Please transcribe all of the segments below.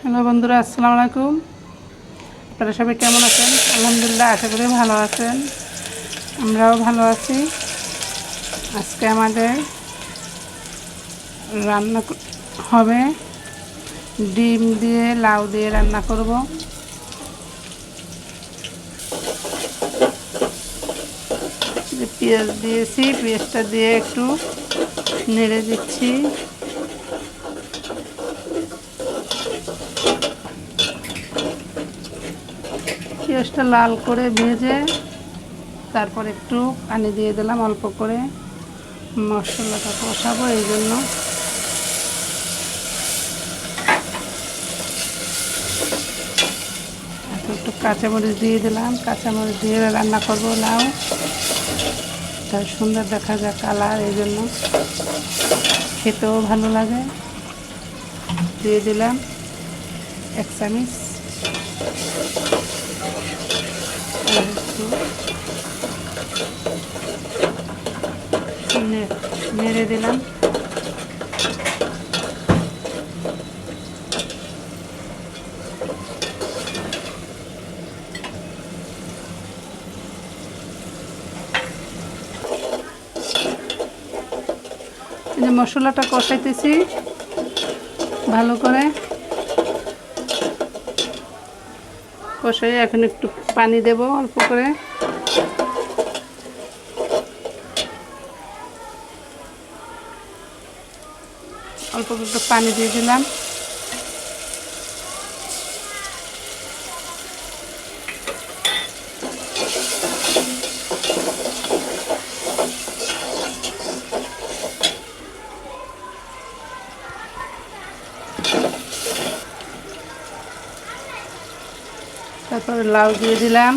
Hello বন্ধুরা, আসসালামু আলাইকুম। আপনারা সবাই কেমন আছেন? আলহামদুলিল্লাহ, আশা করি ভালো আছেন। আমরাও ভালো আছি। আজকে আমাদের রান্না হবে ডিম দিয়ে লাউ দিয়ে রান্না করব। পেঁয়াজ দিয়েছি, পেঁয়াজটা দিয়ে একটু নেড়ে দিচ্ছি। পেঁয়াজটা লাল করে ভেজে তারপর একটু পানি দিয়ে দিলাম অল্প করে। মশলাটা কষাবো, এই জন্য একটু কাঁচামরিচ দিয়ে দিলাম। কাঁচামরিচ দিয়ে রান্না করব লাউ, তার সুন্দর দেখা যায় কালার, এই জন্য খেতেও ভালো লাগে। দিয়ে দিলাম 1 চামচ, নেড়ে দিলাম। এই যে মশলাটা কষাইতেছি ভালো করে, কষাই এখন একটু পানি দেব অল্প করে। অল্প একটু পানি দিয়ে দিলাম। তারপরে লাউ দিয়ে দিলাম,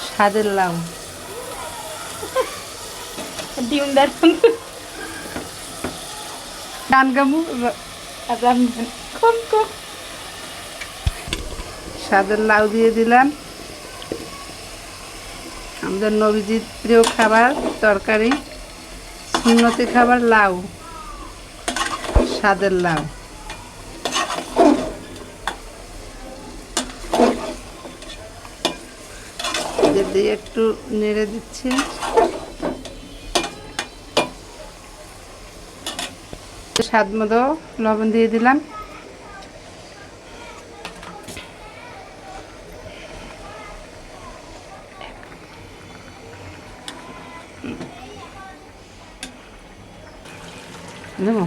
স্বাদের লাউ। ডিম দার গান গামু, কম কম স্বাদের লাউ দিয়ে দিলাম। আমাদের নবীজির প্রিয় খাবার, তরকারি, সুন্নতি খাবার লাউ, স্বাদের লাউ। দিয়ে একটু নেড়ে দিচ্ছি। স্বাদ মতো লবণ দিয়ে দিলাম। দেবো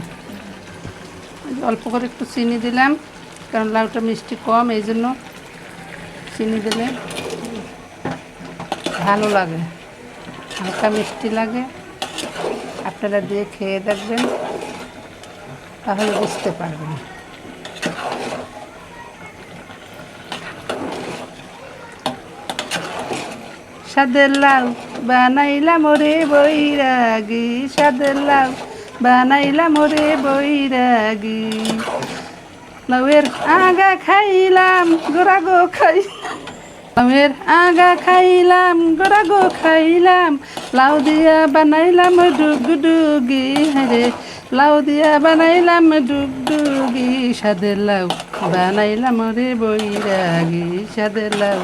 অল্প করে একটু চিনি দিলাম, কারণ লাউটা মিষ্টি কম, এই জন্য চিনি দিলে ভালো লাগে, হালকা মিষ্টি লাগে। আপনারা দিয়ে খেয়ে দেখবেন, তাহলে বুঝতে পারবেন। স্বাদের লাউ বানাইলাম ওরে বৈরাগী, স্বাদের লাউ বানাইলাম ওরে বৈরাগী। লাউয়ের আগা খাইলাম, গোড়া গো খাই, লাউয়ের আগা খাইলাম, গোড়া গো খাইলাম। লাউ দিয়া বানাইলাম ডুগডুগি, হ্যাঁ লাউ দিয়া বানাইলাম ডুগডুগি। স্বাদের লাউ বানাইলাম ওরে বৈরাগী, স্বাদের লাউ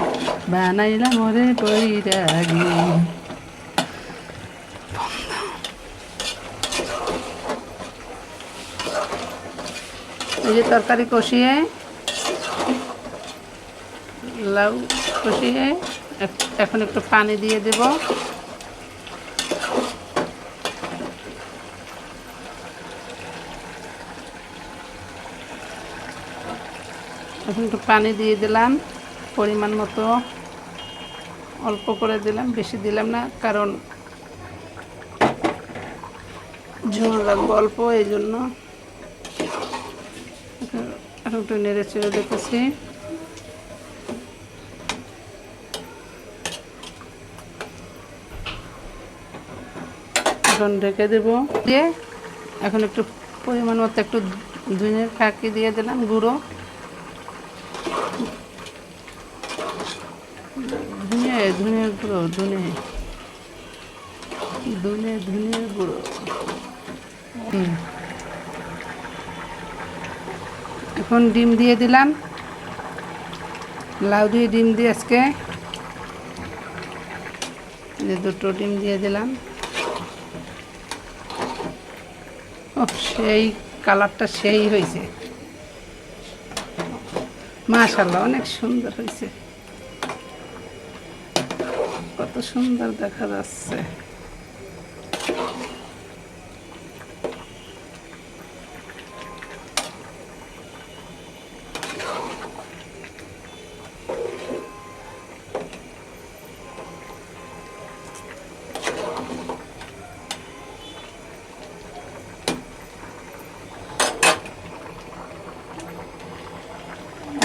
বানাইলাম ওরে বৈরাগী। এই যে তরকারি কষিয়ে, লাউ কষিয়ে এখন একটু পানি দিয়ে দেব। এখন একটু পানি দিয়ে দিলাম পরিমাণ মতো, অল্প করে দিলাম, বেশি দিলাম না, কারণ ঝোল রাখবো অল্প, এই জন্য। এখন একটু নেড়ে চেড়ে দেখেছি। এখন ঢেকে দেবো, দিয়ে এখন একটু পরিমাণ মতো একটু ধনের ফাঁকি দিয়ে দিলাম, গুঁড়ো ধনের গুঁড়ো, ধনের গুঁড়ো। এখন ডিম দিয়ে দিলাম, লাউ দিয়ে ডিম দিয়ে আজকে যে 2টো ডিম দিয়ে দিলাম। ও সেই কালারটা সেই হয়েছে, মাশাআল্লাহ অনেক সুন্দর হয়েছে, কত সুন্দর দেখা যাচ্ছে।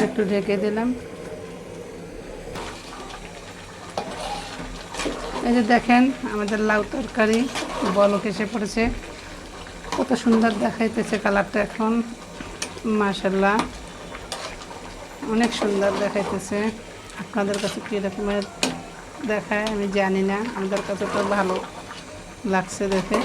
একটু ঢেকে দিলাম। এই যে দেখেন আমাদের লাউ তরকারি বলক এসে পড়েছে, কত সুন্দর দেখাইতেছে কালারটা এখন, মাশাআল্লাহ অনেক সুন্দর দেখাইতেছে। আপনাদের কাছে কী রকমের দেখায় আমি জানি না, আমাদের কাছে তো ভালো লাগছে দেখে।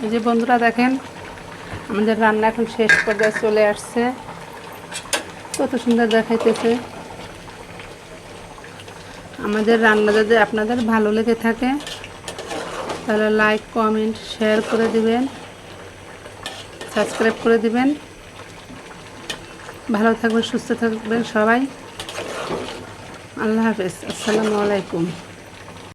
এই যে বন্ধুরা দেখেন আমাদের রান্না এখন শেষ পর্যায়ে চলে আসছে, কত সুন্দর দেখাইতেছে। আমাদের রান্না যদি আপনাদের ভালো লেগে থাকে তাহলে লাইক কমেন্ট শেয়ার করে দিবেন, সাবস্ক্রাইব করে দিবেন। ভালো থাকবেন, সুস্থ থাকবেন সবাই। আল্লাহ হাফেজ, আসসালামু আলাইকুম।